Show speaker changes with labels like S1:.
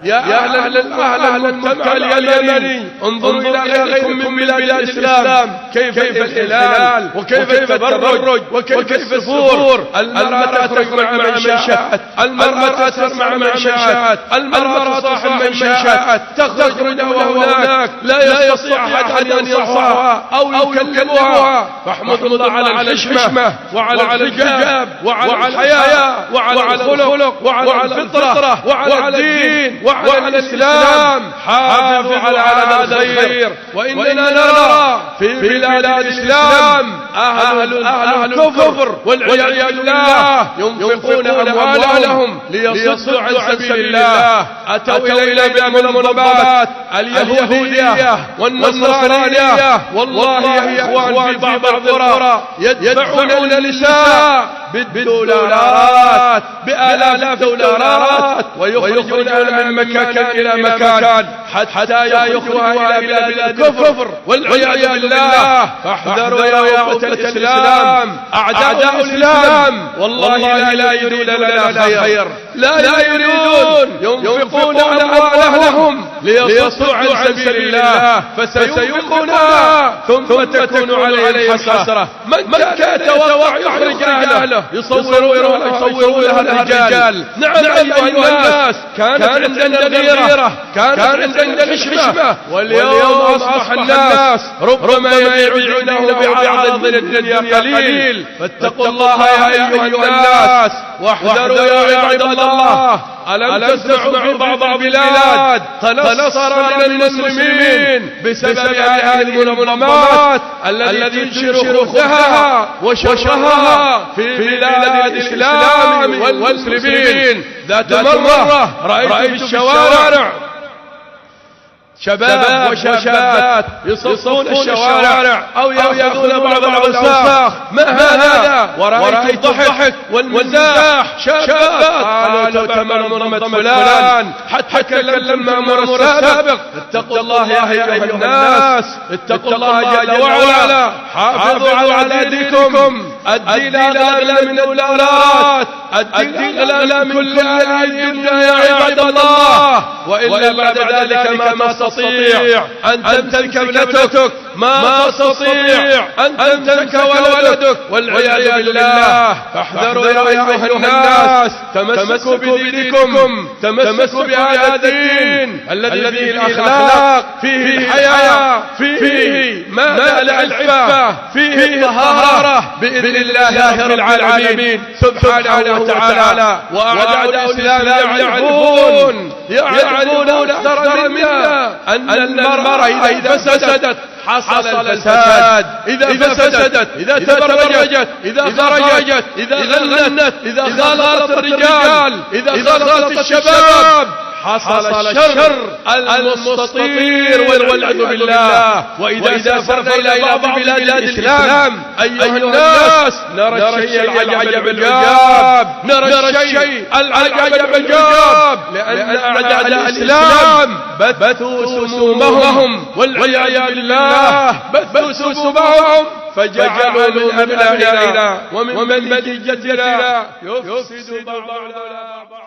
S1: يا أهل المجتمع اليمني انظروا إلى غيركم من بلاد الإسلام كيف الإهلال وكيف التبرج وكيف السفور. المرأة تخرج مع من شاءت، المرأة تسمع مع من شاءت، المرأة تصاحب من شاءت، تخرج وهناك لا يستطيع أحد أن ينصحها أو يكلمها. فاحمد الله على الحشمة وعلى الحجاب وعلى الحياء وعلى الخلق وعلى الفطرة وعلى الدين وعلى الإسلام. حافظوا على هذا الخير. وإننا نرى في بلاد الإسلام أهل الكفر والعياذ بالله ينفقون أموالهم ليصدوا عن سبيل الله. أتوا إلينا بالمنظمات اليهودية والنصرانية، والله يا إخوان في بعض القرى يدفعون النساء بالدولارات، بآلاف الدولارات، ويخرجونها من مكان إلى مكان حتى يخرجوها إلى بلاد الكفر والعياذ بالله. فاحذروا يا أمة الإسلام، أعداء الإسلام والله لا يريدون لنا خير، لا يريدون. ينفقون أموالهم ليصدوا عن سبيل الله فسينفقونها ثم تكون عليهم حسرة. من كان يتوقع يخرج أهله يصورون لها الرجال. نعم أيها الناس، كانت عندنا الغيرة، كانت عندنا الحشمة، واليوم أصبح الناس ربما يبيعونه بعرض الدنيا قليل. فاتقوا الله يا أيها الناس واحذروا يا عباد الله. ألم تسمعوا في بعض البلاد تنصر من المسلمين بسبب هذه المنظمات التي تنشر خبثها وشرها في بلاد الإسلام والمسلمين؟ ذات مرة رأيت في الشوارع شباب وشابات يصفون الشوارع أو يأخذون بعض الأوساخ. ما هذا؟ ورأيت الضحك والمزاح. شابات قالوا تم منظمة فلان، حتى كلم مأمور السابق. اتقوا الله يا أيها الناس، اتقوا الله جل وعلا. حافظوا على دينكم. الدين أغلى من الدولارات، الدين أغلى من كل هذه الدنيا يا عباد الله. وإلا بعد ذلك ما تستطيع أن تمتلك ابنتك، ما تستطيع أن تمتلك ولدك والعياذ بالله. فاحذروا يا أيها الناس، تمسكوا بدينكم، تمسكوا بهذا الدين الذي فيه الأخلاق، فيه الحياة، فيه ماء العفة، فيه الطهارة بإذن الله رب العالمين سبحانه وتعالى. وأعداء الإسلام يعرفون أكثر منا أن المرأة إذا فسدت حصل الفساد، إذا فسدت، إذا تبرجت، إذا خرجت، إذا غلت، إذا خالطت الرجال، إذا خالطت الشباب، حصل الشر المستطير والعياذ بالله. وإذا سافرنا إلى بعض بلاد الإسلام أيها الناس نرى الشيء العجب، نرى الشيء العجب، لأن أعداء الإسلام بثوا سمومهم والعياذ بالله، بثوا سمومهم فجعلوا من أبنائنا ومن بنيتنا يفسد بعضنا